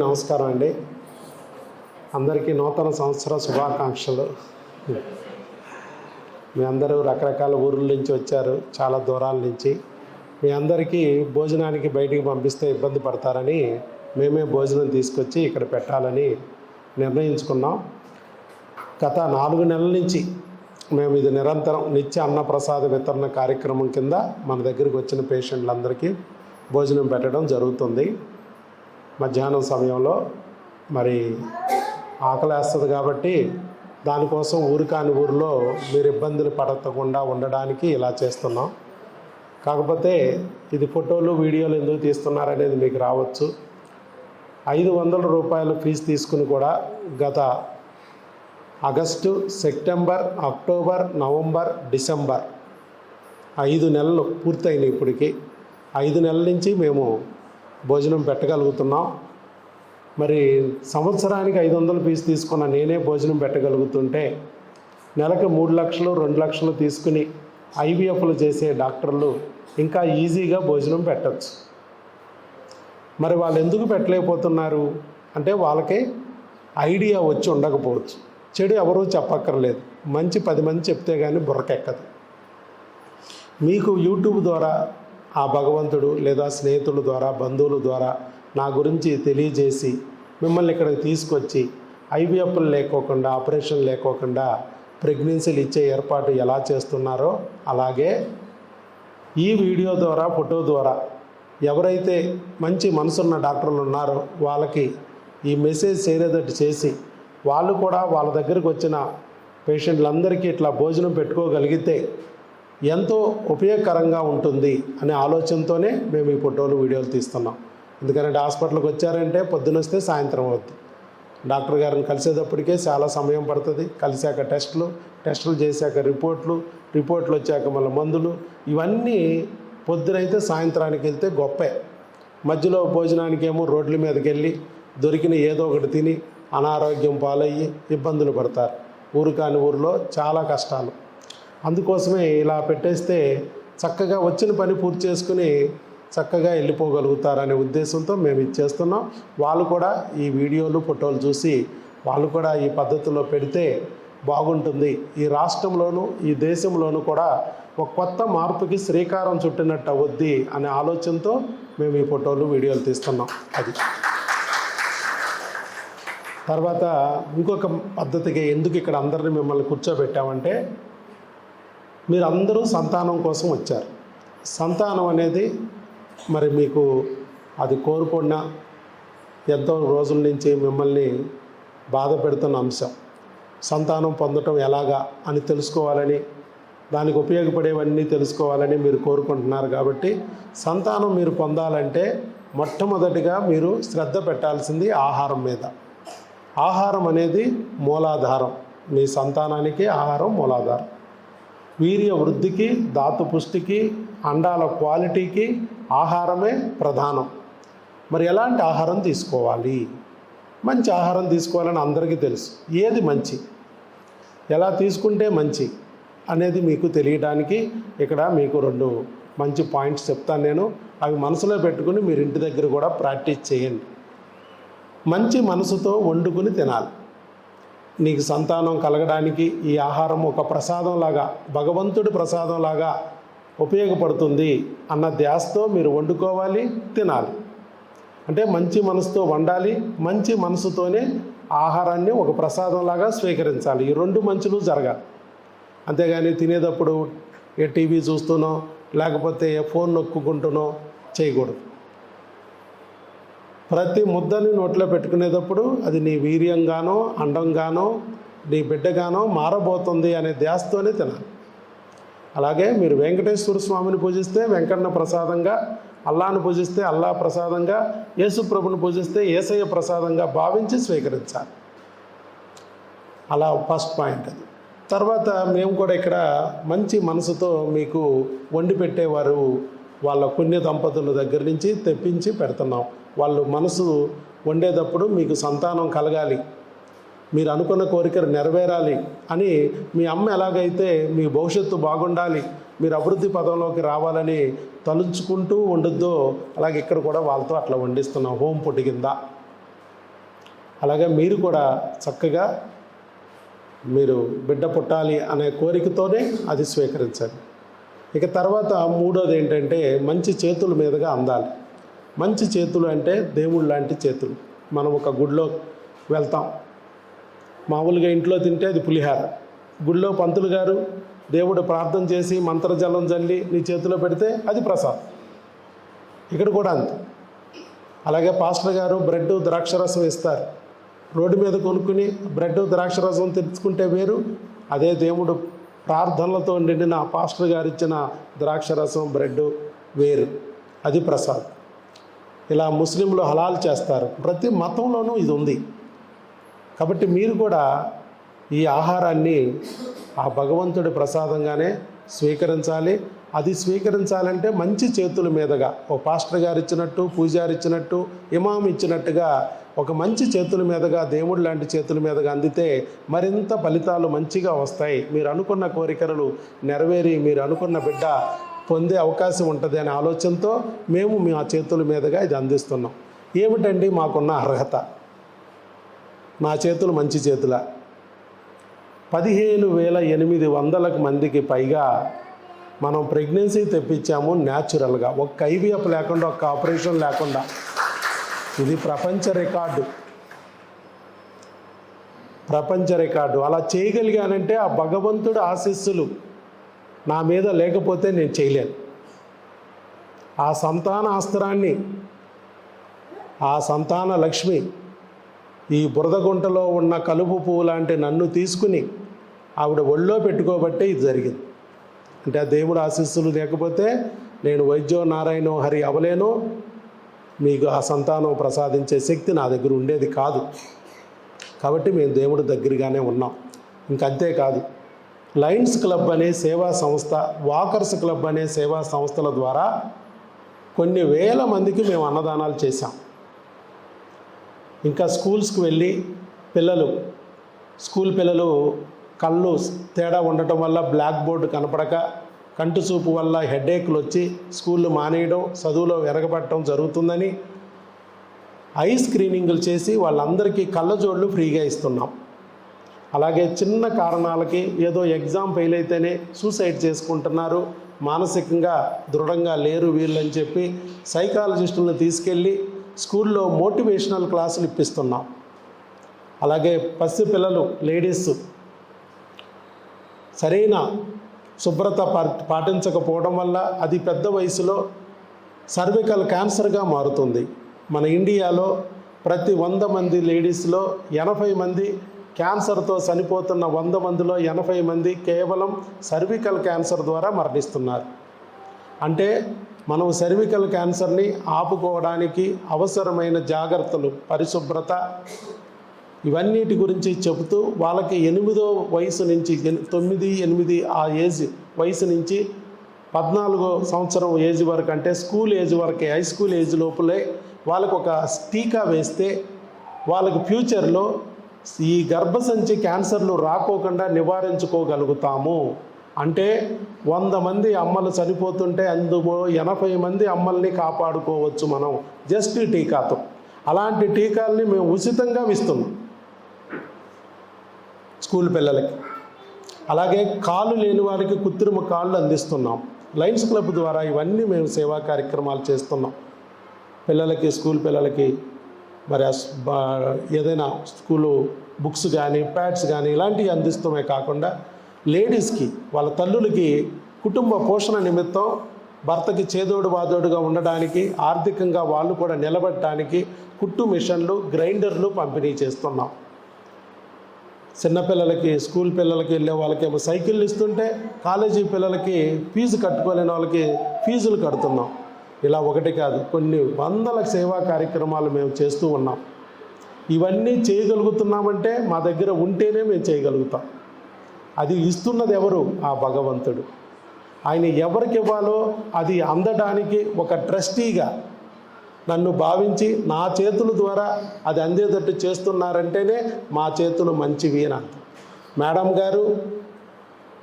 నమస్కారం అండి. అందరికీ నూతన సంవత్సర శుభాకాంక్షలు. మీ అందరూ రకరకాల ఊర్ల నుంచి వచ్చారు, చాలా దూరాల నుంచి. మీ అందరికీ భోజనానికి బయటికి పంపిస్తే ఇబ్బంది పడతారని మేమే భోజనం తీసుకొచ్చి ఇక్కడ పెట్టాలని నిర్ణయించుకున్నాం. గత 4 నెలల నుంచి మేము ఇది నిరంతరం నిత్య అన్నప్రసాద వితరణ కార్యక్రమం కింద మన దగ్గరికి వచ్చిన పేషెంట్లందరికీ భోజనం పెట్టడం జరుగుతుంది. మధ్యాహ్నం సమయంలో మరి ఆకలేస్తుంది కాబట్టి దానికోసం ఊరికాని ఊరిలో మీరు ఇబ్బందులు పడకుండా ఉండడానికి ఇలా చేస్తున్నాం. కాకపోతే ఇది ఫోటోలు వీడియోలు ఎందుకు తీస్తున్నారనేది మీకు రావచ్చు. 500 రూపాయలు ఫీజు తీసుకుని కూడా గత August, September, October, November, December 5 నెలలు పూర్తయినాయి. ఇప్పటికి 5 నెలల నుంచి మేము భోజనం పెట్టగలుగుతున్నాం. మరి సంవత్సరానికి 500 ఫీజు తీసుకున్న నేనే భోజనం పెట్టగలుగుతుంటే నెలకు 3 లక్షలు 2 లక్షలు తీసుకుని ఐవీఎఫ్లు చేసే డాక్టర్లు ఇంకా ఈజీగా భోజనం పెట్టచ్చు. మరి వాళ్ళు ఎందుకు పెట్టలేకపోతున్నారు అంటే వాళ్ళకి ఐడియా వచ్చి ఉండకపోవచ్చు. చెడు ఎవరూ చెప్పక్కర్లేదు, మంచి 10 మంది చెప్తే కానీ బుర్రకెక్కదు. మీకు యూట్యూబ్ ద్వారా ఆ భగవంతుడు లేదా స్నేహితుల ద్వారా, బంధువుల ద్వారా నా గురించి తెలియజేసి మిమ్మల్ని ఇక్కడికి తీసుకొచ్చి ఐవీఎఫ్లు లేకోకుండా, ఆపరేషన్ లేకోకుండా ప్రెగ్నెన్సీలు ఇచ్చే ఏర్పాటు ఎలా చేస్తున్నారో అలాగే ఈ వీడియో ద్వారా, ఫోటో ద్వారా ఎవరైతే మంచి మనసున్న డాక్టర్లు ఉన్నారో వాళ్ళకి ఈ మెసేజ్ చేరేటట్టు చేసి వాళ్ళు కూడా వాళ్ళ దగ్గరికి వచ్చిన పేషెంట్లందరికీ ఇట్లా భోజనం పెట్టుకోగలిగితే ఎంతో ఉపయోగకరంగా ఉంటుంది అనే ఆలోచనతోనే మేము ఈ ఫోటోలు వీడియోలు తీస్తున్నాం. ఎందుకంటే హాస్పిటల్కి వచ్చారంటే పొద్దున వస్తే సాయంత్రం అవుతుంది. డాక్టర్ గారిని కలిసేటప్పటికే చాలా సమయం పడుతుంది. కలిశాక టెస్టులు చేశాక రిపోర్ట్లు వచ్చాక మళ్ళీ మందులు, ఇవన్నీ పొద్దునైతే సాయంత్రానికి వెళ్తే గొప్పే. మధ్యలో భోజనానికి ఏమో రోడ్ల మీదకి వెళ్ళి దొరికిన ఏదో ఒకటి తిని అనారోగ్యం పాలయ్యి ఇబ్బందులు పడతారు. ఊరు కాని ఊరిలో చాలా కష్టాలు. అందుకోసమే ఇలా పెట్టేస్తే చక్కగా వచ్చిన పని పూర్తి చేసుకుని చక్కగా వెళ్ళిపోగలుగుతారనే ఉద్దేశంతో మేము ఇది చేస్తున్నాం. వాళ్ళు కూడా ఈ వీడియోలు, ఫోటోలు చూసి వాళ్ళు కూడా ఈ పద్ధతిలో పెడితే బాగుంటుంది. ఈ రాష్ట్రంలోనూ ఈ దేశంలోనూ కూడా ఒక కొత్త మార్పుకి శ్రీకారం చుట్టినట్టు అవుద్ది అనే ఆలోచనతో మేము ఈ ఫోటోలు, వీడియోలు తీస్తున్నాం. అది తర్వాత ఇంకొక పద్ధతికి ఎందుకు ఇక్కడ అందరినీ మిమ్మల్ని కూర్చోబెట్టామంటే మీరు అందరూ సంతానం కోసం వచ్చారు. సంతానం అనేది మరి మీకు అది కోరుకున్న ఎంతో రోజుల నుంచి మిమ్మల్ని బాధ పెడుతున్న అంశం. సంతానం పొందటం ఎలాగా అని తెలుసుకోవాలని, దానికి ఉపయోగపడేవన్నీ తెలుసుకోవాలని మీరు కోరుకుంటున్నారు. కాబట్టి సంతానం మీరు పొందాలంటే మొట్టమొదటిగా మీరు శ్రద్ధ పెట్టాల్సింది ఆహారం మీద. ఆహారం అనేది మూలాధారం. మీ సంతానానికి ఆహారం మూలాధారం. వీర్య వృద్ధికి, ధాతు పుష్టికి, అండాల క్వాలిటీకి ఆహారమే ప్రధానం. మరి ఎలాంటి ఆహారం తీసుకోవాలి? మంచి ఆహారం తీసుకోవాలని అందరికీ తెలుసు. ఏది మంచి, ఎలా తీసుకుంటే మంచి అనేది మీకు తెలియడానికి ఇక్కడ మీకు 2 మంచి పాయింట్స్ చెప్తాను నేను. అవి మనసులో పెట్టుకుని మీరు ఇంటి దగ్గర కూడా ప్రాక్టీస్ చేయండి. మంచి మనసుతో వండుకుని తినాలి. నీకు సంతానం కలగడానికి ఈ ఆహారం ఒక ప్రసాదంలాగా, భగవంతుడి ప్రసాదంలాగా ఉపయోగపడుతుంది అన్న ధ్యాసతో మీరు వండుకోవాలి, తినాలి. అంటే మంచి మనసుతో వండాలి, మంచి మనసుతోనే ఆహారాన్ని ఒక ప్రసాదంలాగా స్వీకరించాలి. ఈ 2 మంచులు జరగాలి. అంతేగాని తినేటప్పుడు ఏ టీవీ చూస్తూనో లేకపోతే ఫోన్ నొక్కుకుంటూనో చేయకూడదు. ప్రతి ముద్దని నోట్లో పెట్టుకునేటప్పుడు అది నీ వీర్యంగానో, అండంగానో, నీ బిడ్డగానో మారబోతుంది అనే ధ్యాసతోనే తినాలి. అలాగే మీరు వెంకటేశ్వర స్వామిని పూజిస్తే వెంకన్న ప్రసాదంగా, అల్లాను పూజిస్తే అల్లా ప్రసాదంగా, యేసు ప్రభుని పూజిస్తే యేసయ్య ప్రసాదంగా భావించి స్వీకరించాలి. అలా ఫస్ట్ పాయింట్ అది. తర్వాత మేము కూడా ఇక్కడ మంచి మనసుతో మీకు వండి పెట్టేవారు వాళ్ళ పుణ్య దంపతుల దగ్గర నుంచి తెప్పించి పెడుతున్నాం. వాళ్ళు మనసు వండేటప్పుడు మీకు సంతానం కలగాలి, మీరు అనుకున్న కోరికలు నెరవేరాలి అని, మీ అమ్మ ఎలాగైతే మీ భవిష్యత్తు బాగుండాలి, మీరు అభివృద్ధి పదంలోకి రావాలని తలుచుకుంటూ వండుద్దో అలాగే ఇక్కడ కూడా వాళ్ళతో అట్లా వండిస్తున్నాం హోమ్ ఫుడ్ కింద. అలాగే మీరు కూడా చక్కగా మీరు బిడ్డ పుట్టాలి అనే కోరికతోనే అది స్వీకరించండి. ఇక తర్వాత మూడోది ఏంటంటే మంచి చేతుల మీదుగా అందాలి. మంచి చేతులు అంటే దేవుడు లాంటి చేతులు. మనం ఒక గుడిలో వెళ్తాం, మామూలుగా ఇంట్లో తింటే అది పులిహార, గుడిలో పంతులు గారు దేవుడు ప్రార్థన చేసి మంత్రజలం జల్లి నీ చేతిలో పెడితే అది ప్రసాదం. ఇక్కడ కూడా అంతే. అలాగే పాస్టర్ గారు బ్రెడ్ ద్రాక్షరసం ఇస్తారు, రోడ్డు మీద కొనుక్కుని బ్రెడ్ ద్రాక్షరసం తెచ్చుకుంటే వేరు, అదే దేవుడు ప్రార్థనలతో నిండిన పాస్టర్ గారు ఇచ్చిన ద్రాక్షరసం బ్రెడ్ వేరు, అది ప్రసాదం. ఇలా ముస్లింలు హలాల్ చేస్తారు, ప్రతి మతంలోనూ ఇది ఉంది. కాబట్టి మీరు కూడా ఈ ఆహారాన్ని ఆ భగవంతుడి ప్రసాదంగానే స్వీకరించాలి. అది స్వీకరించాలంటే మంచి చేతుల మీదుగా, ఓ పాస్టర్ గారు ఇచ్చినట్టు, పూజారి ఇచ్చినట్టు, ఇమాం ఇచ్చినట్టుగా ఒక మంచి చేతుల మీదుగా, దేవుడు లాంటి చేతుల మీదుగా అందితే మరింత ఫలితాలు మంచిగా వస్తాయి. మీరు అనుకున్న కోరికలు నెరవేరి మీరు అనుకున్న బిడ్డ పొందే అవకాశం ఉంటుంది అనే ఆలోచనతో మేము మా చేతుల మీదుగా ఇది అందిస్తున్నాం. ఏమిటండి మాకున్న అర్హత? నా చేతులు మంచి చేతుల 15,800 మందికి పైగా మనం ప్రెగ్నెన్సీ తెప్పించాము న్యాచురల్గా, ఒక్క ఐవీఎఫ్ లేకుండా, ఒక్క ఆపరేషన్ లేకుండా. ఇది ప్రపంచ రికార్డు, ప్రపంచ రికార్డు. అలా చేయగలిగానంటే ఆ భగవంతుడు ఆశీస్సులు నా మీద లేకపోతే నేను చేయలేను. ఆ సంతాన అస్త్రాన్ని, ఆ సంతాన లక్ష్మి ఈ బురదగుంటలో ఉన్న కలుపు పువ్వు లాంటి నన్ను తీసుకుని ఆవిడ ఒళ్ళో పెట్టుకోబట్టే ఇది జరిగింది. అంటే ఆ దేవుడు ఆశీస్సులు లేకపోతే నేను వైద్యో నారాయణో హరి అవలేను, మీకు ఆ సంతానం ప్రసాదించే శక్తి నా దగ్గర ఉండేది కాదు. కాబట్టి మేము దేవుడి దగ్గరగానే ఉన్నాం. ఇంకంతేకాదు, లయన్స్ క్లబ్ అనే సేవా సంస్థ, వాకర్స్ క్లబ్ అనే సేవా సంస్థల ద్వారా కొన్ని వేల మందికి మేము అన్నదానాలు చేశాం. ఇంకా స్కూల్స్కి వెళ్ళి స్కూల్ పిల్లలు కళ్ళు తేడా ఉండటం వల్ల, బ్లాక్ బోర్డు కనపడక, కంటి చూపు వల్ల హెడేక్లు వచ్చి స్కూళ్ళు మానేయడం, చదువులో వెనకబడటం జరుగుతుందని ఐ స్క్రీనింగ్లు చేసి వాళ్ళందరికీ కళ్ళజోళ్ళు ఫ్రీగా ఇస్తున్నాం. అలాగే చిన్న కారణాలకి ఏదో ఎగ్జామ్ ఫెయిల్ అయితేనే సూసైడ్ చేసుకుంటున్నారు, మానసికంగా దృఢంగా లేరు వీళ్ళని చెప్పి సైకాలజిస్టులను తీసుకెళ్ళి స్కూల్లో మోటివేషనల్ క్లాసులు ఇప్పిస్తున్నాం. అలాగే పసి పిల్లలు, లేడీస్ సరైన శుభ్రత పాటించకపోవడం వల్ల అది పెద్ద వయసులో సర్వికల్ క్యాన్సర్గా మారుతుంది. మన ఇండియాలో ప్రతి 100 మంది లేడీస్లో 80 మంది క్యాన్సర్తో చనిపోతున్న 100 మందిలో 80 మంది కేవలం సర్వికల్ క్యాన్సర్ ద్వారా మరణిస్తున్నారు. అంటే మనం సర్వికల్ క్యాన్సర్ని ఆపుకోవడానికి అవసరమైన జాగ్రత్తలు, పరిశుభ్రత, ఇవన్నిటి గురించి చెబుతూ వాళ్ళకి 8వ వయసు నుంచి 9, 8 ఆ ఏజ్ వయసు నుంచి 14వ సంవత్సరం ఏజ్ వరకు, అంటే స్కూల్ ఏజ్ వరకే, హై స్కూల్ ఏజ్ లోపలే వాళ్ళకు ఒక టీకా వేస్తే వాళ్ళకి ఫ్యూచర్లో ఈ గర్భసంచి క్యాన్సర్లు రాకోకుండా నివారించుకోగలుగుతాము. అంటే 100 మంది అమ్మలు చనిపోతుంటే అందులో 80 మంది అమ్మల్ని కాపాడుకోవచ్చు మనం జస్ట్ ఈ టీకాతో. అలాంటి టీకాల్ని మేము ఉచితంగా ఇస్తున్నాం స్కూల్ పిల్లలకి. అలాగే కాళ్ళు లేని వారికి కృత్రిమ కాళ్ళు అందిస్తున్నాం. లయన్స్ క్లబ్ ద్వారా ఇవన్నీ మేము సేవా కార్యక్రమాలు చేస్తున్నాం. పిల్లలకి, స్కూల్ పిల్లలకి మరి ఏదైనా స్కూలు బుక్స్ కానీ, ప్యాడ్స్ కానీ ఇలాంటివి అందిస్తమే కాకుండా లేడీస్కి, వాళ్ళ తల్లులకి కుటుంబ పోషణ నిమిత్తం భర్తకి చేదోడు వాదోడుగా ఉండడానికి, ఆర్థికంగా వాళ్ళు కూడా నిలబడటానికి కుట్టు మిషన్లు, గ్రైండర్లు పంపిణీ చేస్తున్నాం. చిన్నపిల్లలకి, స్కూల్ పిల్లలకి వెళ్ళే వాళ్ళకేమో సైకిళ్ళు ఇస్తుంటే, కాలేజీ పిల్లలకి ఫీజు కట్టుకోలేని వాళ్ళకి ఫీజులు కడుతున్నాం. ఇలా ఒకటి కాదు, కొన్ని వందల సేవా కార్యక్రమాలు మేము చేస్తూ ఉన్నాం. ఇవన్నీ చేయగలుగుతున్నామంటే మా దగ్గర ఉంటేనే మేము చేయగలుగుతాం. అది ఇస్తున్నది ఎవరు? ఆ భగవంతుడు. ఆయన ఎవరికి ఇవ్వాలో అది అందడానికి ఒక ట్రస్టీగా నన్ను భావించి నా చేతుల ద్వారా అది అందేటట్టు చేస్తున్నారంటేనే మా చేతులు మంచివి అని అర్థం. మేడం గారు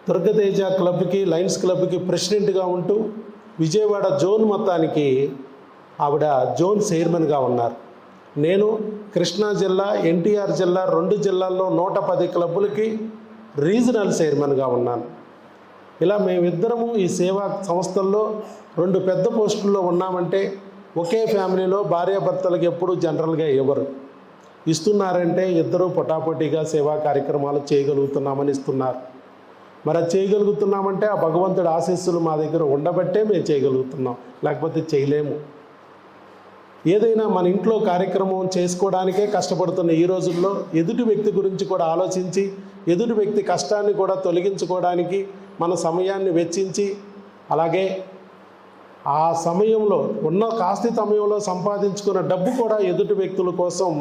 దుర్గతేజ క్లబ్కి, లయన్స్ క్లబ్కి ప్రెసిడెంట్గా ఉంటూ విజయవాడ జోన్ మొత్తానికి ఆవిడ జోన్ చైర్మన్గా ఉన్నారు. నేను కృష్ణా జిల్లా, ఎన్టీఆర్ జిల్లా 2 జిల్లాల్లో 110 క్లబ్బులకి రీజనల్ చైర్మన్గా ఉన్నాను. ఇలా మేమిద్దరము ఈ సేవా సంస్థల్లో 2 పెద్ద పోస్టుల్లో ఉన్నామంటే ఒకే ఫ్యామిలీలో భార్యాభర్తలకు ఎప్పుడు జనరల్గా ఇవ్వరు. ఇస్తున్నారంటే ఇద్దరు పొటాపోటీగా సేవా కార్యక్రమాలు చేయగలుగుతున్నామని ఇస్తున్నారు. మరి అది చేయగలుగుతున్నామంటే ఆ భగవంతుడి ఆశీస్సులు మా దగ్గర ఉండబట్టే మేము చేయగలుగుతున్నాం, లేకపోతే చేయలేము. ఏదైనా మన ఇంట్లో కార్యక్రమం చేసుకోవడానికే కష్టపడుతున్న ఈ రోజుల్లో ఎదుటి వ్యక్తి గురించి కూడా ఆలోచించి ఎదుటి వ్యక్తి కష్టాన్ని కూడా తొలగించుకోవడానికి మన సమయాన్ని వెచ్చించి, అలాగే ఆ సమయంలో ఉన్న కాస్త సమయంలో సంపాదించుకున్న డబ్బు కూడా ఎదుటి వ్యక్తుల కోసం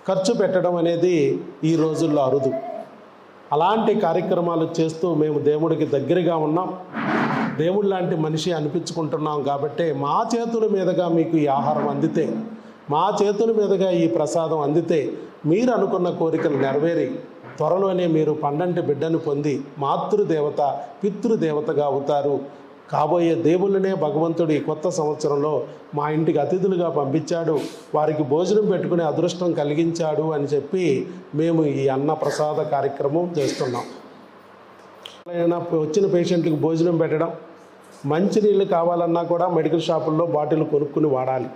ఖర్చు పెట్టడం అనేది ఈ రోజుల్లో అరుదు. అలాంటి కార్యక్రమాలు చేస్తూ మేము దేవుడికి దగ్గరగా ఉన్నాం, దేవుడు లాంటి మనిషి అనిపించుకుంటున్నాం. కాబట్టి మా చేతుల మీదుగా మీకు ఈ ఆహారం అందితే, మా చేతుల మీదుగా ఈ ప్రసాదం అందితే మీరు అనుకున్న కోరికలు నెరవేరి త్వరలోనే మీరు పండంటి బిడ్డను పొంది మాతృదేవత పితృదేవతగా అవుతారు. కాబోయే దేవుళ్ళనే భగవంతుడు ఈ కొత్త సంవత్సరంలో మా ఇంటికి అతిథులుగా పంపించాడు, వారికి భోజనం పెట్టుకునే అదృష్టం కలిగించాడు అని చెప్పి మేము ఈ అన్న ప్రసాద కార్యక్రమం చేస్తున్నాం. వచ్చిన పేషెంట్లకు భోజనం పెట్టడం, మంచినీళ్ళు కావాలన్నా కూడా మెడికల్ షాపుల్లో బాటిల్ కొనుక్కుని వాడాలి.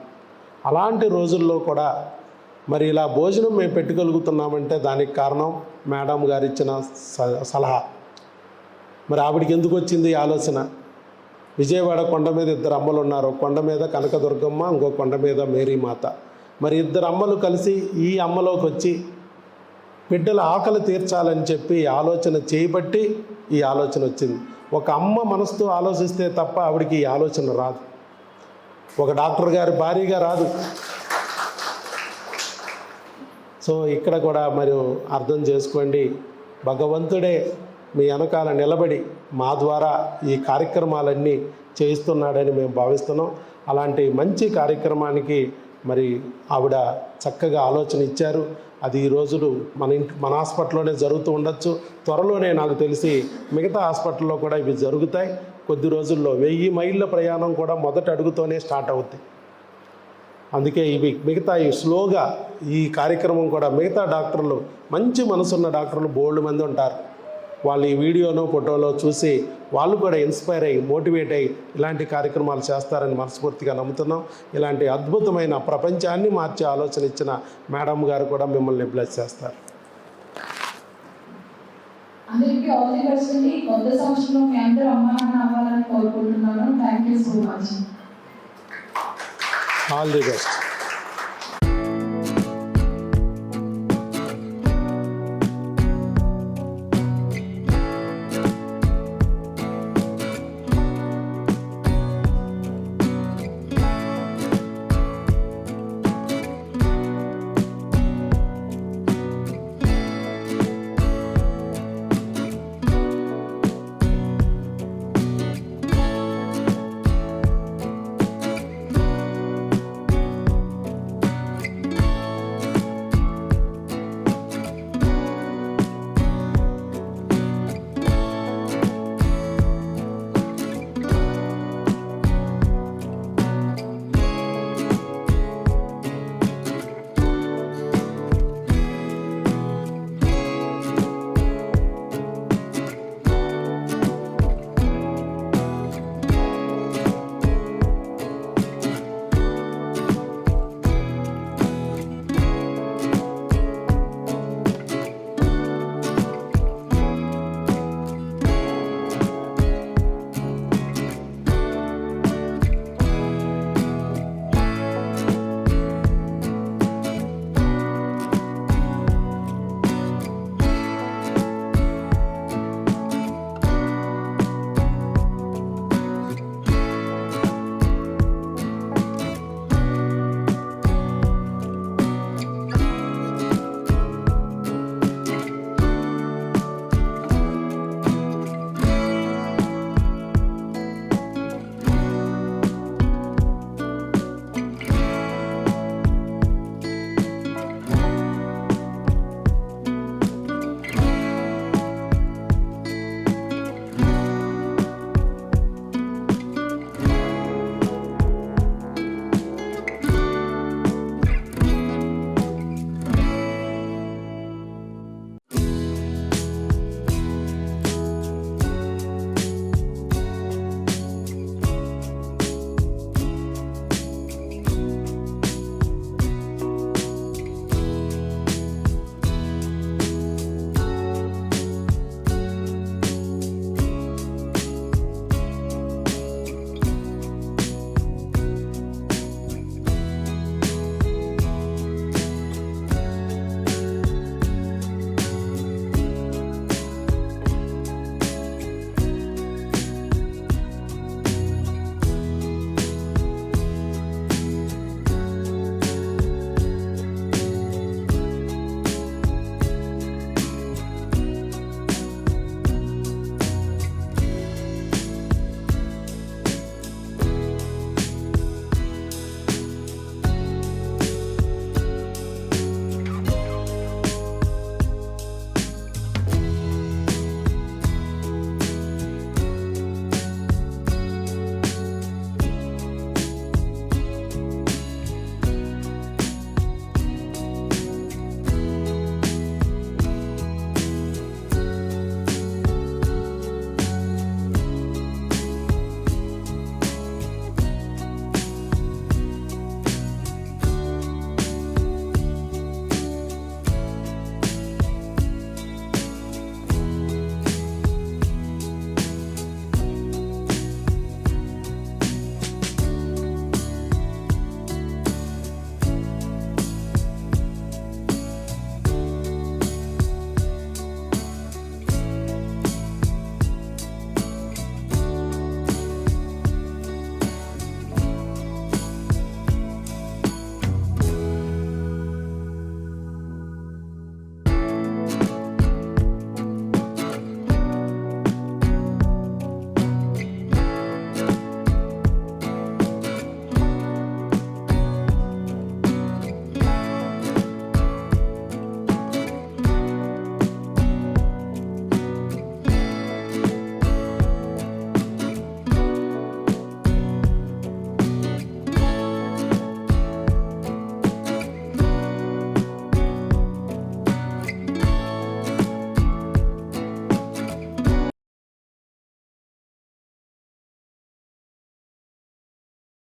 అలాంటి రోజుల్లో కూడా మరి ఇలా భోజనం మేము పెట్టగలుగుతున్నామంటే దానికి కారణం మేడం గారు ఇచ్చిన సలహా. మరి ఆవిడికి ఎందుకు వచ్చింది ఈ ఆలోచన? విజయవాడ కొండ మీద 2 అమ్మలు ఉన్నారు. కొండ మీద కనకదుర్గమ్మ, ఇంకో కొండ మీద మేరీమాత. మరి 2 అమ్మలు కలిసి ఈ అమ్మలోకి వచ్చి బిడ్డల ఆకలి తీర్చాలని చెప్పి ఆలోచన చేయబట్టి ఈ ఆలోచన వచ్చింది. ఒక అమ్మ మనసుతో ఆలోచిస్తే తప్ప ఆవిడికి ఈ ఆలోచన రాదు, ఒక డాక్టర్ గారి భార్యగా రాదు. సో ఇక్కడ కూడా మరి అర్థం చేసుకోండి, భగవంతుడే మీ వెనకాల నిలబడి మా ద్వారా ఈ కార్యక్రమాలన్నీ చేయిస్తున్నాడని మేము భావిస్తున్నాం. అలాంటి మంచి కార్యక్రమానికి మరి ఆవిడ చక్కగా ఆలోచన ఇచ్చారు. అది ఈ రోజులు మన హాస్పిటల్లోనే జరుగుతూ ఉండొచ్చు. త్వరలోనే నాకు తెలిసి మిగతా హాస్పిటల్లో కూడా ఇవి జరుగుతాయి. కొద్ది రోజుల్లో 1000 మైళ్ళ ప్రయాణం కూడా మొదటి అడుగుతోనే స్టార్ట్ అవుతాయి. అందుకే ఇవి మిగతా స్లోగా ఈ కార్యక్రమం కూడా మిగతా డాక్టర్లు, మంచి మనసున్న డాక్టర్లు బోల్డ్ మంది ఉంటారు. వాళ్ళు ఈ వీడియోనో ఫోటోలో చూసి వాళ్ళు కూడా ఇన్స్పైర్ అయ్యి మోటివేట్ అయ్యి ఇలాంటి కార్యక్రమాలు చేస్తారని మనస్ఫూర్తిగా నమ్ముతున్నాం. ఇలాంటి అద్భుతమైన ప్రపంచాన్ని మార్చే ఆలోచన ఇచ్చిన మేడం గారు కూడా మిమ్మల్ని బ్లెస్ చేస్తారు. అందరికీ ఆల్ ది బెస్ట్ అండి. కొత్త సంవత్సరంలో మీ అందరూ అమ్మా నాన్న అవ్వాలని కోరుకుంటున్నాను. Thank you so much. All the best.